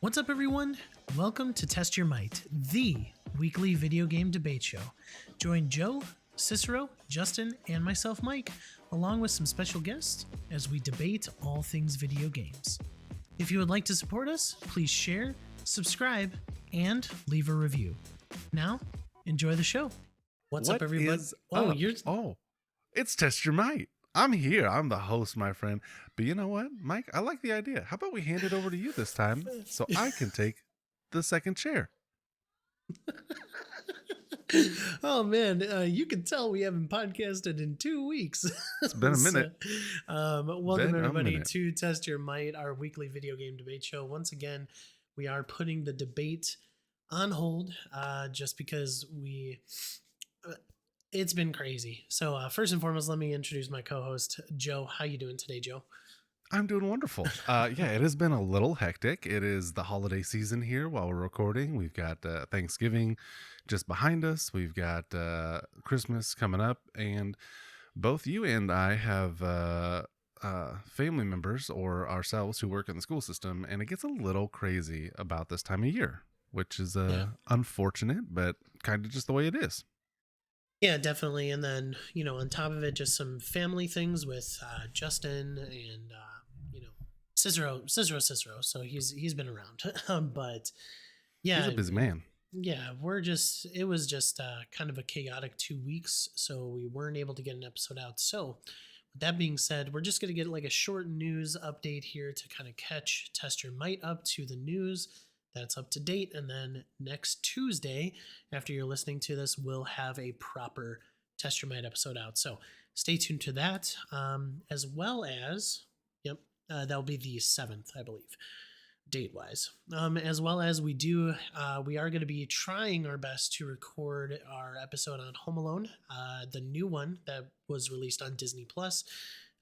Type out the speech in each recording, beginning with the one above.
What's up, everyone? Welcome to Test Your Might, the weekly video game debate show. Join Joe, Cicero, Justin, and myself, Mike, along with some special guests as we debate all things video games. If you would like to support us, please share, subscribe, and leave a review. Now, enjoy the show. What's up, everybody? It's Test Your Might. I'm here. I'm the host, my friend. But you know what, Mike? I like the idea. How about we hand it over to you this time so I can take the second chair? Oh man, you can tell we haven't podcasted in 2 weeks. It's been a minute. Welcome everybody to Test Your Might, our weekly video game debate show. Once again, we are putting the debate on hold just because it's been crazy. So first and foremost, let me introduce my co-host, Joe. How you doing today, Joe? I'm doing wonderful. It has been a little hectic. It is the holiday season here while we're recording. We've got Thanksgiving just behind us. We've got Christmas coming up. And both you and I have family members or ourselves who work in the school system. And it gets a little crazy about this time of year, which is unfortunate, but kind of just the way it is. Yeah, definitely. And then, on top of it, just some family things with Justin and, Cicero. So he's been around. But yeah. He's a busy man. Yeah, it was just kind of a chaotic 2 weeks. So we weren't able to get an episode out. So with that being said, we're just going to get like a short news update here to kind of test your might up to the news that's up to date. And then next Tuesday, after you're listening to this, we'll have a proper Test Your Might episode out. So stay tuned to that, as well as, that'll be the 7th, I believe, date-wise. As well as we are going to be trying our best to record our episode on Home Alone, the new one that was released on Disney+,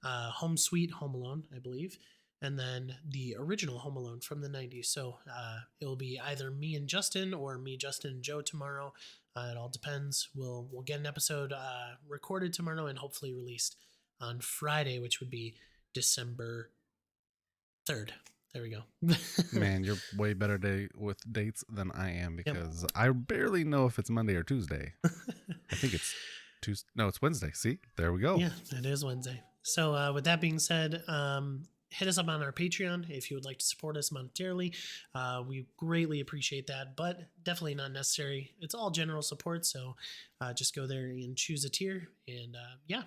Home Sweet Home Alone, I believe. And then the original Home Alone from the 90s. So it'll be either me and Justin or me, Justin, and Joe tomorrow. It all depends. We'll get an episode recorded tomorrow and hopefully released on Friday, which would be December 3rd. There we go. Man, you're way better with dates than I am because I barely know if it's Monday or Tuesday. I think it's Tuesday. No, it's Wednesday. See, there we go. Yeah, it is Wednesday. So with that being said, hit us up on our Patreon if you would like to support us monetarily. We greatly appreciate that, but definitely not necessary. It's all general support, so just go there and choose a tier and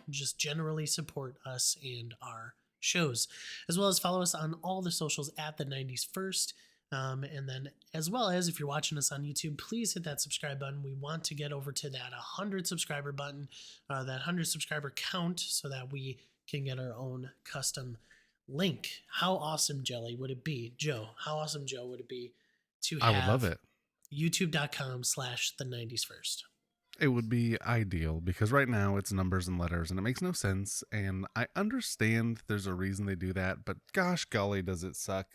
just generally support us and our shows, as well as follow us on all the socials at the 90s First. And then as well as if you're watching us on YouTube, please hit that subscribe button. We want to get over to that 100 subscriber button, that 100 subscriber count so that we can get our own custom link. How awesome, Jelly, would it be, Joe? How awesome, Joe, would it be to have I would love it. youtube.com/the90s First? It would be ideal because right now it's numbers and letters and it makes no sense. And I understand there's a reason they do that, but gosh golly, does it suck?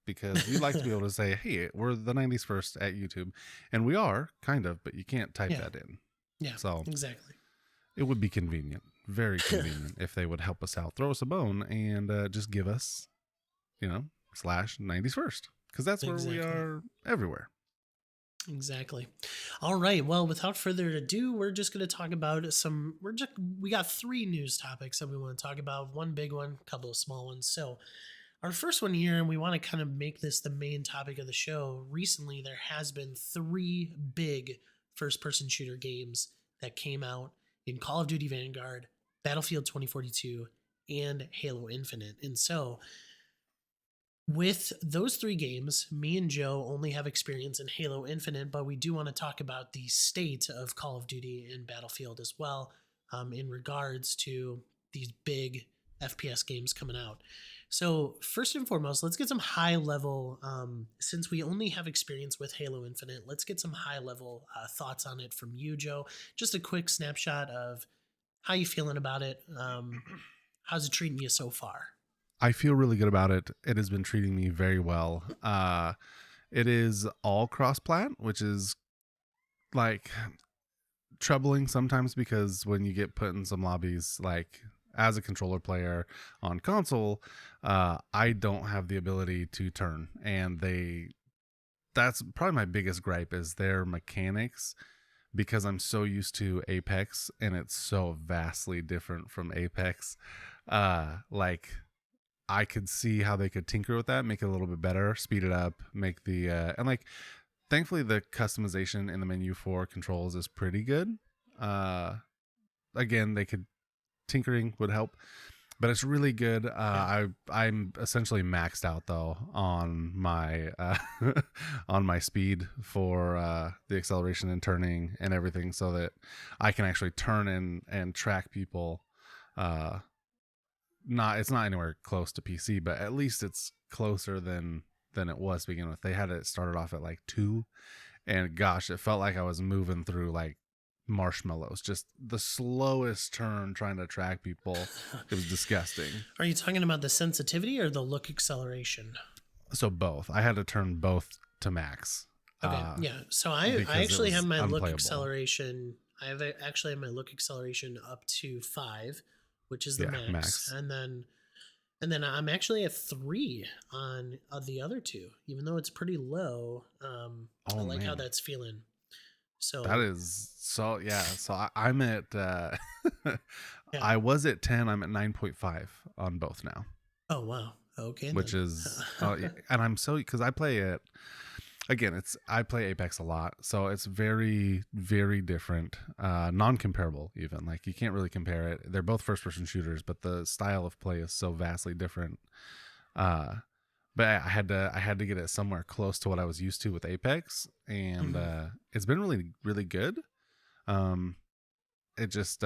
Because we like to be able to say, hey, we're the 90s First at YouTube. And we are, kind of, but you can't type that in. Yeah, so exactly. It would be convenient, very convenient, if they would help us out, throw us a bone, and just give us, /90s First. Because that's where we are everywhere. Exactly. All right. Well, without further ado, we're just going to talk about we got 3 news topics that we want to talk about. One big one, a couple of small ones. So our first one here, and we want to kind of make this the main topic of the show. Recently, there has been 3 big first-person shooter games that came out in Call of Duty Vanguard, Battlefield 2042, and Halo Infinite. And so with those 3 games, me and Joe only have experience in Halo Infinite, but we do want to talk about the state of Call of Duty and Battlefield as well, in regards to these big FPS games coming out. So first and foremost, let's get some high level, since we only have experience with Halo Infinite, let's get some high level thoughts on it from you, Joe. Just a quick snapshot of how you feeling about it. How's it treating you so far? I feel really good about it. It has been treating me very well. It is all cross-plat, which is like troubling sometimes because when you get put in some lobbies, like as a controller player on console, I don't have the ability to turn, and they that's probably my biggest gripe is their mechanics, because I'm so used to Apex and it's so vastly different from Apex. Like I could see how they could tinker with that, make it a little bit better, speed it up, make the and like thankfully the customization in the menu for controls is pretty good. Uh Again, they could tinkering would help, but it's really good. Yeah. I'm essentially maxed out though on my on my speed for the acceleration and turning and everything, so that I can actually turn and track people. Uh, Not it's not anywhere close to PC, but at least it's closer than it was to begin with. They had it started off at like 2, and gosh, it felt like I was moving through like marshmallows, just the slowest turn trying to track people. It was disgusting. Are you talking about the sensitivity or the look acceleration? So both, I had to turn both to max. Okay, yeah. So I Because it actually have was my look unplayable. acceleration. Actually have my look acceleration up to 5, which is the Yeah, max, max. and then I'm actually at 3 on the other two, even though it's pretty low. I Oh like how man, that's feeling. that So is so yeah. So I'm at yeah. I was at 10. I'm at 9.5 on both now, Oh wow. Okay which then. is yeah, and I'm so because I play it again. I play Apex a lot, so it's very very different, non-comparable even. Like you can't really compare it. They're both first-person shooters, but the style of play is so vastly different. Uh, but I had to get it somewhere close to what I was used to with Apex, and Mhm. it's been really really good. Um, it just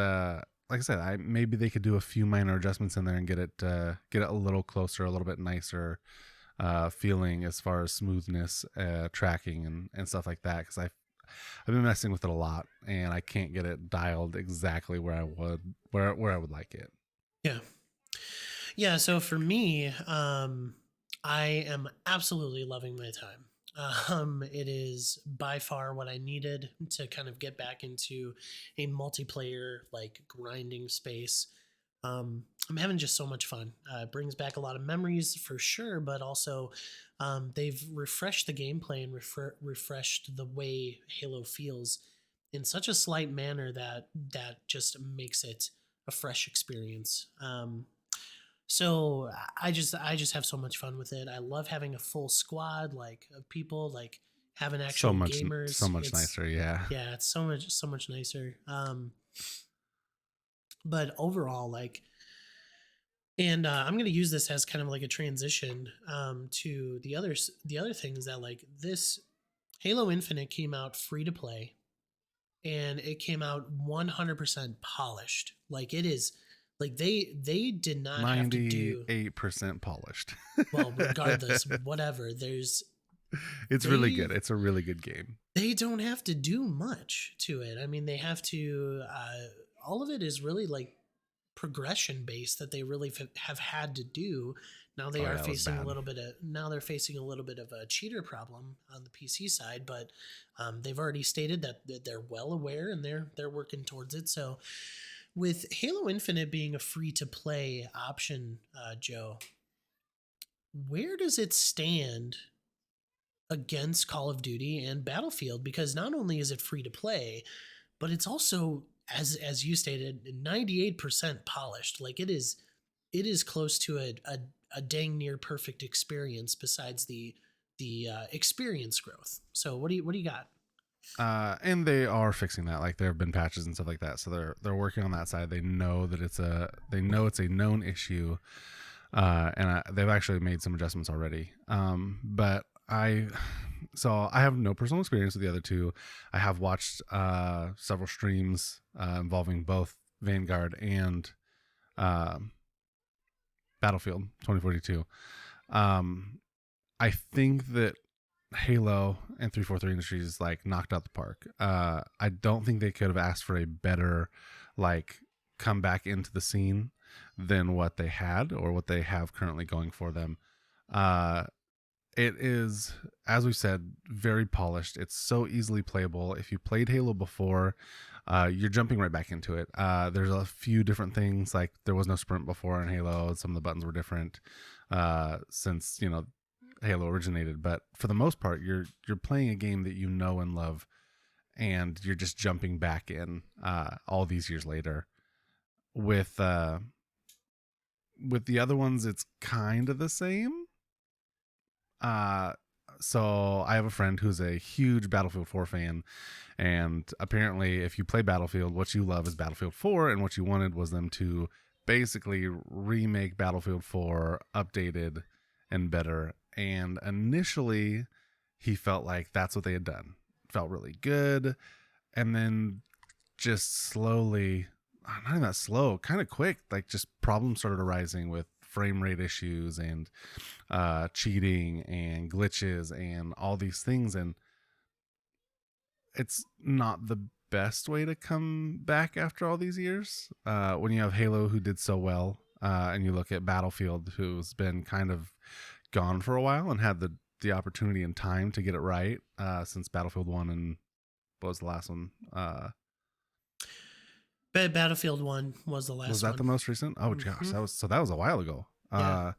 like I said, I maybe they could do a few minor adjustments in there and get it a little closer, a little bit nicer feeling as far as smoothness, tracking, and stuff like that. Because I've been messing with it a lot, and I can't get it dialed exactly where I would like it. Yeah. Yeah, so for me, I am absolutely loving my time. It is by far what I needed to kind of get back into a multiplayer, like grinding space. I'm having just so much fun. It brings back a lot of memories for sure, but also they've refreshed the gameplay and refreshed the way Halo feels in such a slight manner that just makes it a fresh experience. So I just have so much fun with it. I love having a full squad like of people, like having actual So gamers. much It's nicer, yeah. yeah, it's so much nicer. But overall, like, and I'm going to use this as kind of like a transition to the other things that like this Halo Infinite came out free to play, and it came out 100% polished. Like it is, like they did not have to do 98% polished. well, regardless, whatever. There's It's really they good. It's a really good game. they don't have to do much to it. I mean, they have to. All of it is really like progression based that they really have had to do. Now they Oh are yeah, it was facing a bad. little bit of now they're facing a little bit of a cheater problem on the PC side, but they've already stated that they're well aware and they're working towards it. So with Halo Infinite being a free to play option, Joe, where does it stand against Call of Duty and Battlefield? Because not only is it free to play, but it's also as you stated 98% polished. Like it is close to a dang near perfect experience besides the experience growth. So what do you got? And they are fixing that. Like there have been patches and stuff like that, so they're working on that side. They know that they know it's a known issue, and they've actually made some adjustments already. But I have no personal experience with the other two. I have watched several streams involving both Vanguard and um Battlefield 2042. Um, I think that Halo and 343 Industries like knocked out the park. I don't think they could have asked for a better like come back into the scene than what they had or what they have currently going for them. Uh, it is, as we said, very polished. It's so easily playable. If you played Halo before, you're jumping right back into it. There's a few different things, like there was no sprint before in Halo. Some of the buttons were different, since Halo originated, but for the most part, you're playing a game that you know and love, and you're just jumping back in all these years later. With the other ones, it's kind of the same. Uh, so I have a friend who's a huge Battlefield 4 fan, and apparently, if you play Battlefield, what you love is Battlefield 4, and what you wanted was them to basically remake Battlefield 4, updated and better. And initially, he felt like that's what they had done. Felt really good, and then just slowly, not even that slow, kind of quick, like just problems started arising with frame rate issues and cheating and glitches and all these things. And it's not the best way to come back after all these years. When you have Halo, who did so well, and you look at Battlefield, who's been kind of gone for a while and had the opportunity and time to get it right since Battlefield 1 and what was the last one? Battlefield 1 was the last one. Was that the most recent? Oh gosh, that was a while ago. Yeah.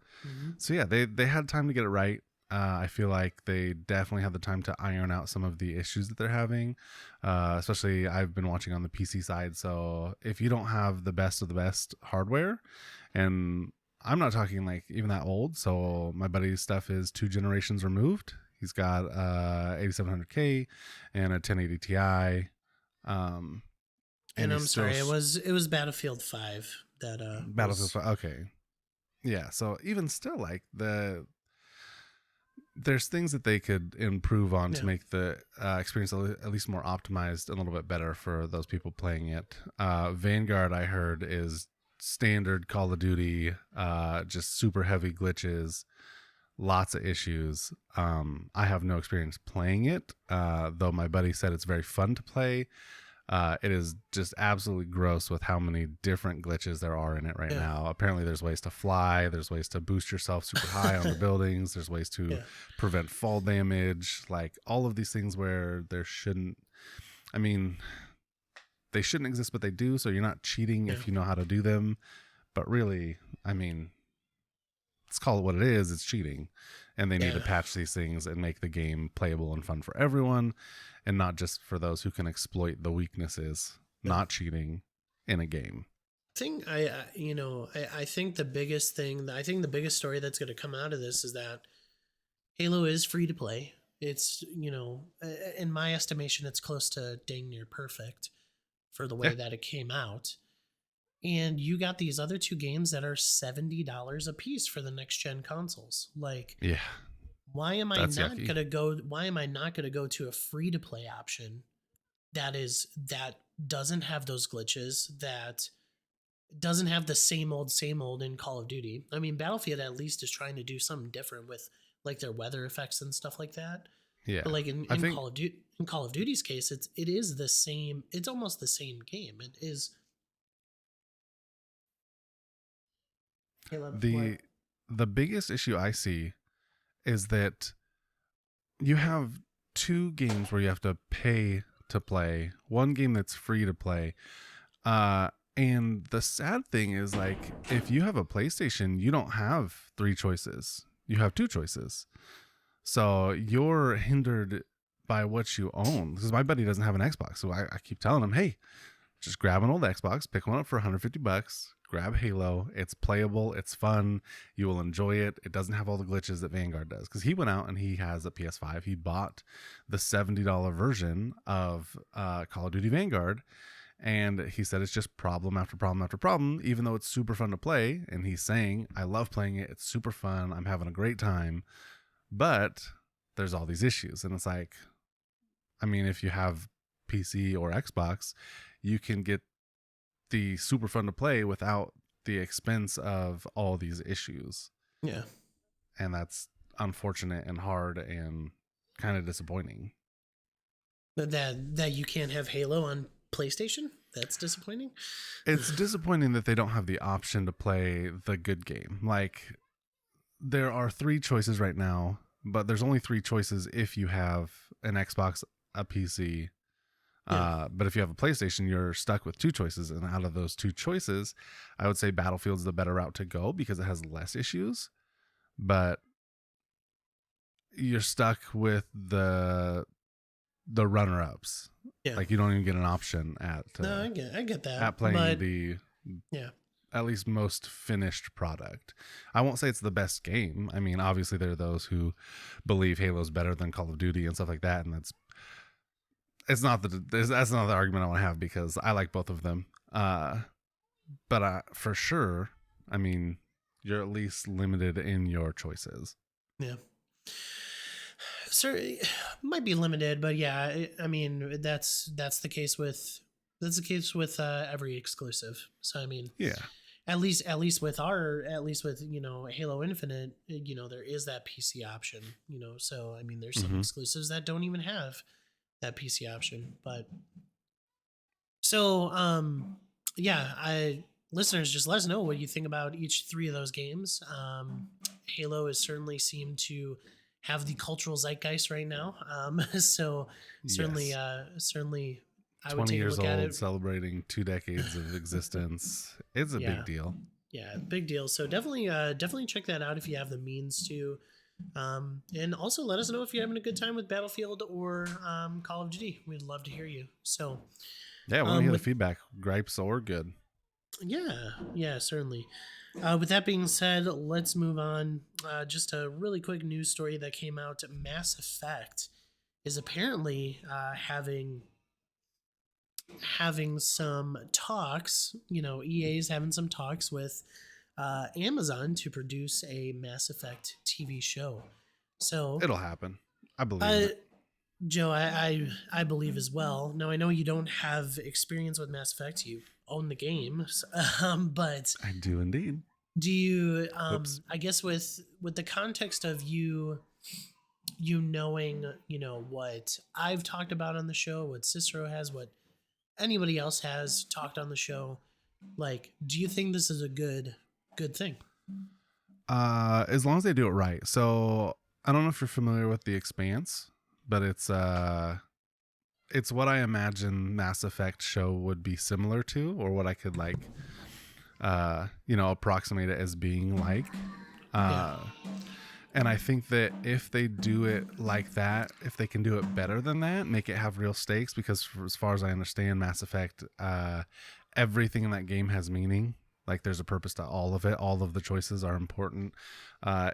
So yeah, they had time to get it right. I feel like they definitely had the time to iron out some of the issues that they're having. Especially I've been watching on the PC side. So if you don't have the best of the best hardware, and I'm not talking like even that old. So my buddy's stuff is 2 generations removed. He's got 8700K and a 1080 Ti. And I'm sorry, it was Battlefield 5 that Battlefield 5. Okay. Yeah, so even still, like there's things that they could improve on to make the experience at least more optimized, a little bit better for those people playing it. Vanguard, I heard, is standard Call of Duty, just super heavy glitches, lots of issues. I have no experience playing it, though my buddy said it's very fun to play. It is just absolutely gross with how many different glitches there are in it right now. Apparently there's ways to fly, there's ways to boost yourself super high on the buildings, there's ways to prevent fall damage, like all of these things where there shouldn't, I mean, they shouldn't exist, but they do. So you're not cheating if you know how to do them. But really, I mean, let's call it what it is. It's cheating. And they need to patch these things and make the game playable and fun for everyone, and not just for those who can exploit the weaknesses, not cheating in a game. I think the biggest thing, I think the biggest story that's going to come out of this is that Halo is free to play. It's, in my estimation, it's close to dang near perfect for the way that it came out. And you got these other 2 games that are $70 a piece for the next gen consoles. Like, why am I not gonna go to a free to play option that doesn't have those glitches, that doesn't have the same old in Call of Duty? I mean, Battlefield at least is trying to do something different with like their weather effects and stuff like that. Yeah. But like in Call of Duty's case, it is the same. It's almost the same game. It is. The biggest issue I see is that you have 2 games where you have to pay to play, 1 game that's free to play. And the sad thing is, like, if you have a PlayStation, you don't have 3 choices. You have 2 choices. So you're hindered by what you own. Because my buddy doesn't have an Xbox. So I keep telling him, hey, just grab an old Xbox, pick one up for $150, grab Halo. It's playable. It's fun. You will enjoy it. It doesn't have all the glitches that Vanguard does. Because he went out and he has a PS5. He bought the $70 version of Call of Duty Vanguard. And he said it's just problem after problem after problem, even though it's super fun to play. And he's saying, I love playing it. It's super fun. I'm having a great time. But there's all these issues. And it's like, I mean, if you have PC or Xbox, you can get the super fun to play without the expense of all these issues. Yeah. And that's unfortunate and hard and kind of disappointing. That you can't have Halo on PlayStation? That's disappointing. It's disappointing that they don't have the option to play the good game. Like, there are 3 choices right now, but there's only 3 choices if you have an Xbox, a PC. But if you have a PlayStation, you're stuck with 2 choices. And out of those 2 choices, I would say Battlefield's the better route to go because it has less issues. But you're stuck with the runner ups. Yeah. Like you don't even get an option No, I get that. at playing But the yeah. at least most finished product. I won't say it's the best game. I mean, obviously there are those who believe Halo's better than Call of Duty and stuff like that, and that's not the argument I want to have because I like both of them. But for sure, I mean, you're at least limited in your choices. Yeah. So might be limited, but yeah, I mean that's the case with every exclusive. So I mean, Yeah. at least with Halo Infinite, there is that PC option. So I mean, there's some Mm-hmm. exclusives that don't even have that PC option. But so yeah, I listeners, just let us know what you think about each three of those games. Halo has certainly seemed to have the cultural zeitgeist right now. So certainly, Yes. certainly, I would 20 take a years look at old, it. celebrating 2 decades of existence. It's a Yeah, big deal. yeah, big deal. So definitely check that out if you have the means to. And also let us know if you're having a good time with Battlefield or Call of Duty. We'd love to hear you. So Yeah, I want to hear the with feedback, gripes or good. yeah, certainly. With that being said, let's move on. Just a really quick news story that came out. Mass Effect is apparently having some talks. EA's having some talks with Amazon to produce a Mass Effect TV show. So, It'll happen. I believe uh, it. Joe, I believe as well. Now I know you don't have experience with Mass Effect. You own the game, but I do indeed. do you? Whoops. I guess with the context of you knowing, what I've talked about on the show, what Cicero has, what anybody else has talked on the show. Like, do you think this is a good thing? As long as they do it right. So I don't know if you're familiar with The Expanse, but it's what I imagine Mass Effect show would be similar to, or what I could approximate it as being like. Yeah, Uh, and I think that if they do it like that, if they can do it better than that, make it have real stakes, because as far as I understand, Mass Effect, everything in that game has meaning. Like there's a purpose to all of it. All of the choices are important.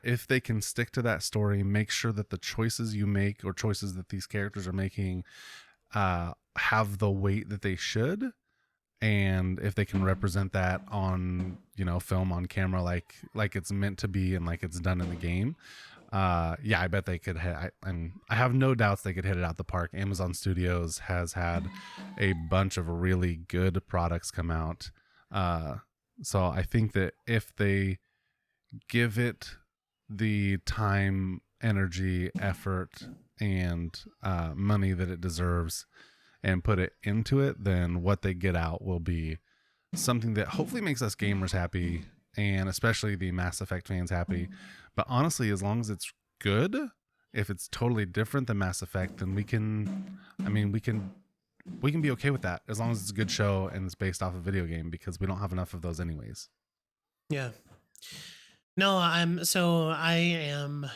If they can stick to that story, make sure that the choices you make or choices that these characters are making have the weight that they should, and if they can represent that on film, on camera, like it's meant to be and like it's done in the game, yeah, I bet they could and I have no doubts they could hit it out the park. Amazon Studios has had a bunch of really good products come out, so I think that if they give it the time, energy, effort, and money that it deserves and put it into it, then what they get out will be something that hopefully makes us gamers happy, and especially the Mass Effect fans happy. But honestly, as long as it's good, if it's totally different than Mass Effect, then we can be okay with that, as long as it's a good show and it's based off a video game, because we don't have enough of those anyways. yeah. No, I am.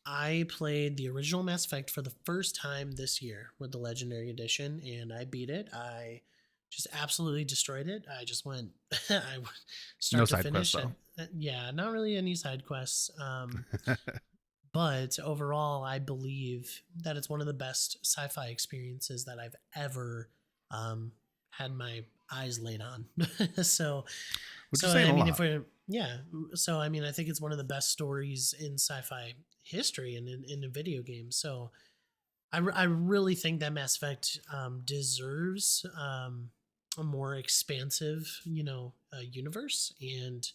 I played the original Mass Effect for the first time this year with the Legendary Edition, and I beat it. I just absolutely destroyed it. I just went, I went No start to side quests finish, though. and yeah, not really any side quests. But overall, I believe that it's one of the best sci-fi experiences that I've ever had my eyes laid on. so, Which so is saying I a mean, if lot. we're yeah, so I mean, I think it's one of the best stories in sci-fi history and in a video game. So I really think that Mass Effect deserves a more expansive, universe and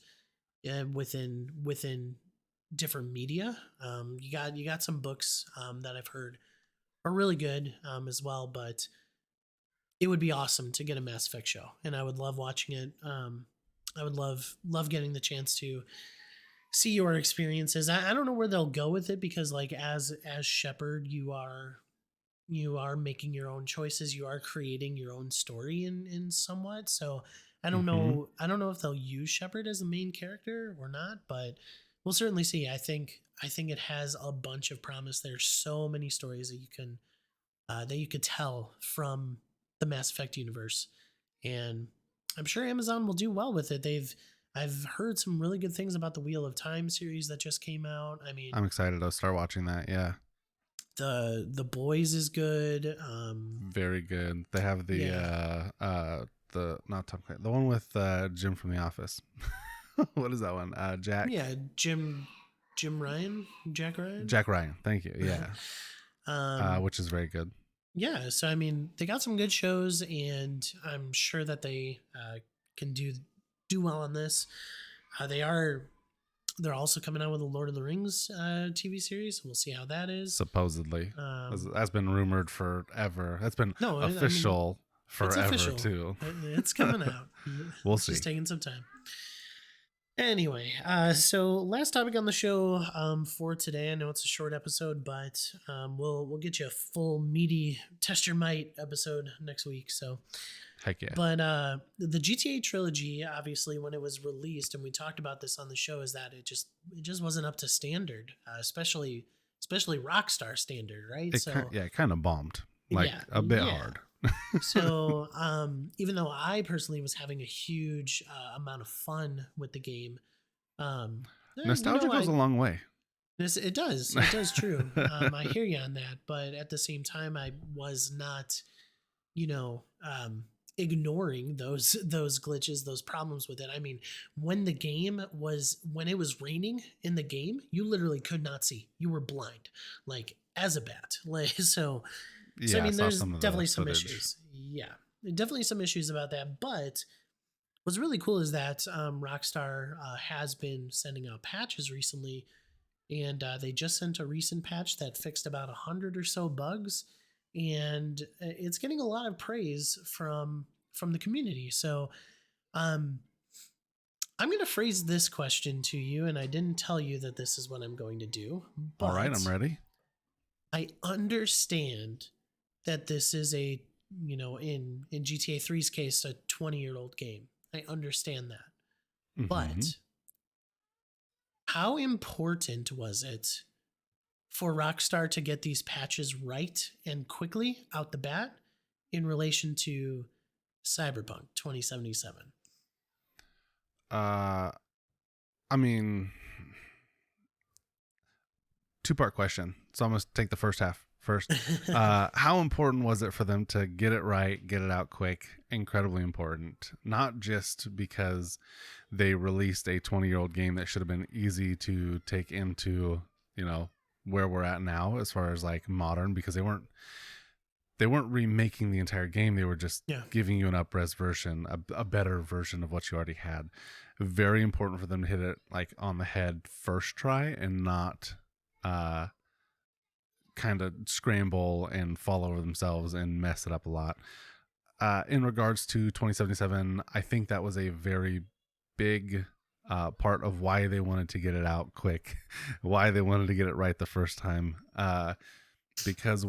within different media. You got some books that I've heard are really good as well, but it would be awesome to get a Mass Effect show, and I would love watching it. I would love getting the chance to see your experiences. I don't know where they'll go with it, because like as Shepard, you are making your own choices. You are creating your own story in somewhat. So I don't Mm-hmm. know. I don't know if they'll use Shepard as the main character or not, but we'll certainly see. I think it has a bunch of promise. There's so many stories that you could tell from the Mass Effect universe, and I'm sure Amazon will do well with it. I've heard some really good things about the Wheel of Time series that just came out. I mean, I'm excited to start watching that. Yeah, the Boys is good. very good. They have Yeah, the not Tom Clancy, the one with Jim from The Office. What is that one? Jack yeah, Jim Ryan, Jack Ryan. Jack Ryan. Thank you. Yeah, um, which is very good. yeah, so I mean, they got some good shows, and I'm sure that they can do well on this. They are they're also coming out with a Lord of the Rings TV series. We'll see how that is. Supposedly, Um, that's been rumored forever. That's been no, I mean, official it's forever official. too. It's coming out. We'll It's see. just taking some time. Anyway, so last topic on the show for today. I know it's a short episode, but we'll get you a full meaty test your might episode next week. So, Heck yeah. but the GTA trilogy, obviously, when it was released, and we talked about this on the show, is that it just wasn't up to standard, especially Rockstar standard, right? It kind of bombed, like Yeah, a bit yeah. hard. So, even though I personally was having a huge amount of fun with the game, Nostalgia goes a long way. it does true. I hear you on that, but at the same time, I was not, you know, ignoring those glitches, those problems with it. I mean, when it was raining in the game, you literally could not see. You were blind, like as a bat. Like so I Yeah, I mean, saw there's some of the definitely some footage. issues. Yeah, definitely some issues about that. But what's really cool is that Rockstar has been sending out patches recently, and they just sent a recent patch that fixed about 100 or so bugs, and it's getting a lot of praise from the community. So, um, I'm going to phrase this question to you, and I didn't tell you that this is what I'm going to do, All right, I'm but ready. I understand that this is in GTA 3's case a 20-year-old game. I understand that. Hmm. But how important was it for Rockstar to get these patches right and quickly out the bat in relation to Cyberpunk 2077? Uh, I mean, two-part question. So I'm gonna take the first half first. How important was it for them to get it right, get it out quick? Incredibly important. Not just because they released a 20-year-old game that should have been easy to take into, where we're at now as far as like modern, because they weren't remaking the entire game. They were just Yeah. giving you an up-res version, a better version of what you already had. Very important for them to hit it like on the head first try and not kind of scramble and fall over themselves and mess it up a lot. In regards to 2077, I think that was a very big part of why they wanted to get it out quick, why they wanted to get it right the first time. Because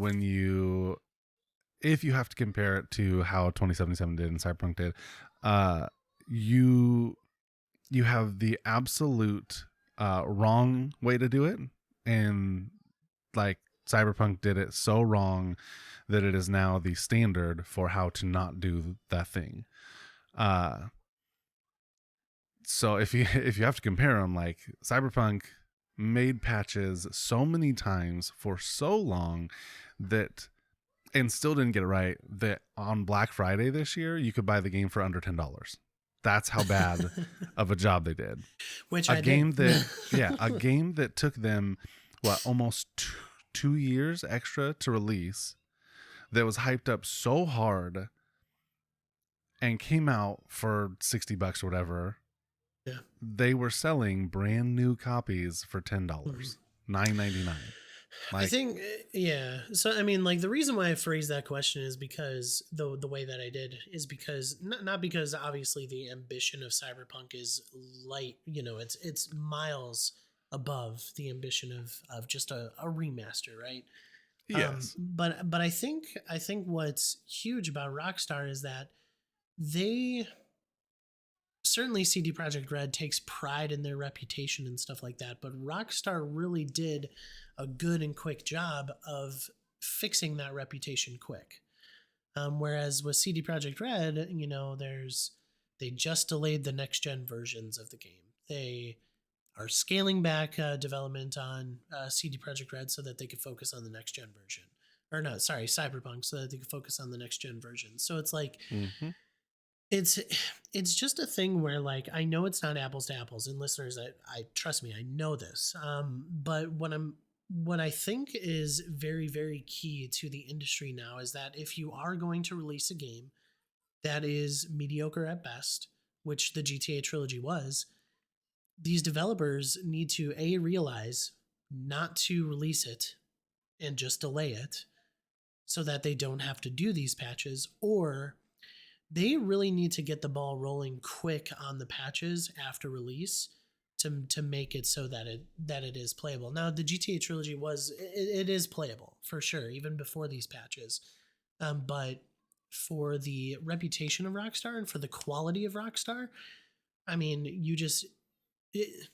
if you have to compare it to how 2077 did and Cyberpunk did, you have the absolute wrong way to do it, and like Cyberpunk did it so wrong that it is now the standard for how to not do that thing. So if you if you have to compare them, like Cyberpunk made patches so many times for so long that and still didn't get it right, that on Black Friday this year you could buy the game for under $10. That's how bad of a job they did. Which A I game did. that a game that took them almost 2 years extra to release, that was hyped up so hard and came out for $60 or whatever. Yeah. They were selling brand new copies for $10, Mhm. $9.99. I think, yeah. So, I mean, like the reason why I phrased that question is because the way that I did is because not because obviously the ambition of Cyberpunk is light, it's miles above the ambition of just a remaster, right? Yes. But I think what's huge about Rockstar is that they certainly CD Projekt Red takes pride in their reputation and stuff like that, but Rockstar really did a good and quick job of fixing that reputation quick. Whereas with CD Projekt Red, they just delayed the next gen versions of the game. They are scaling back development on CD Projekt Red so that they could focus on the next gen version. Or no, sorry, Cyberpunk, so that they could focus on the next gen version. So it's like Hmm. it's it's just a thing where, like, I know it's not apples to apples, and listeners, I trust me, I know this. But what I think is very, very key to the industry now is that if you are going to release a game that is mediocre at best, which the GTA trilogy was, these developers need to realize not to release it and just delay it so that they don't have to do these patches, or they really need to get the ball rolling quick on the patches after release to make it so that it is playable. Now the GTA trilogy it is playable for sure even before these patches, but for the reputation of Rockstar and for the quality of Rockstar, I mean, it,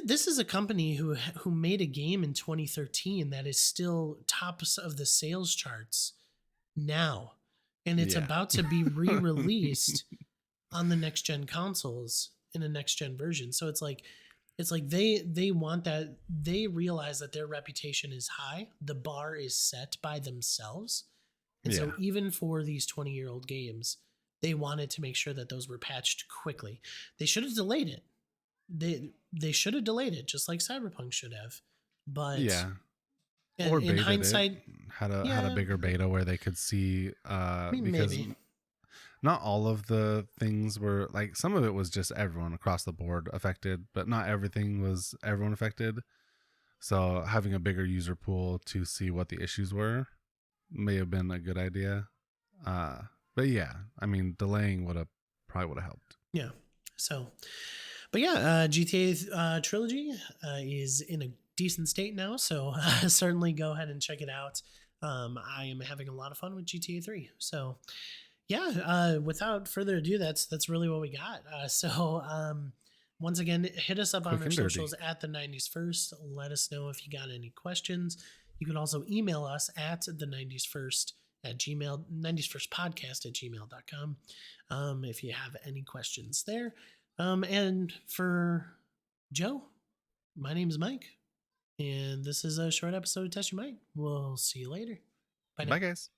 this is a company who made a game in 2013 that is still tops of the sales charts now, and it's Yeah. about to be re-released on the next gen consoles in a next gen version. So it's like they want that, they realize that their reputation is high, the bar is set by themselves, and Yeah. so even for these 20-year-old games, they wanted to make sure that those were patched quickly. They should have delayed it. They should have delayed it just like Cyberpunk should have. But Yeah. Or in baited it. hindsight, Had a yeah, bigger beta where they could see I mean, because maybe. not all of the things were like, some of it was just everyone across the board affected, but not everything was everyone affected. So having a bigger user pool to see what the issues were may have been a good idea. Uh, but yeah, I mean, delaying would have helped. Yeah. So, but yeah, GTA trilogy is in a decent state now, so certainly go ahead and check it out. I am having a lot of fun with GTA 3. So, yeah, without further ado, that's really what we got. Once again, hit us up on Quick our and dirty. socials at the 90s first. Let us know if you got any questions. You can also email us at the 90s first at gmail 90s first podcast at gmail.com if you have any questions there. And for Joe, my name is Mike, and this is a short episode of Test Your Mic. We'll see you later. Bye now. Bye, guys.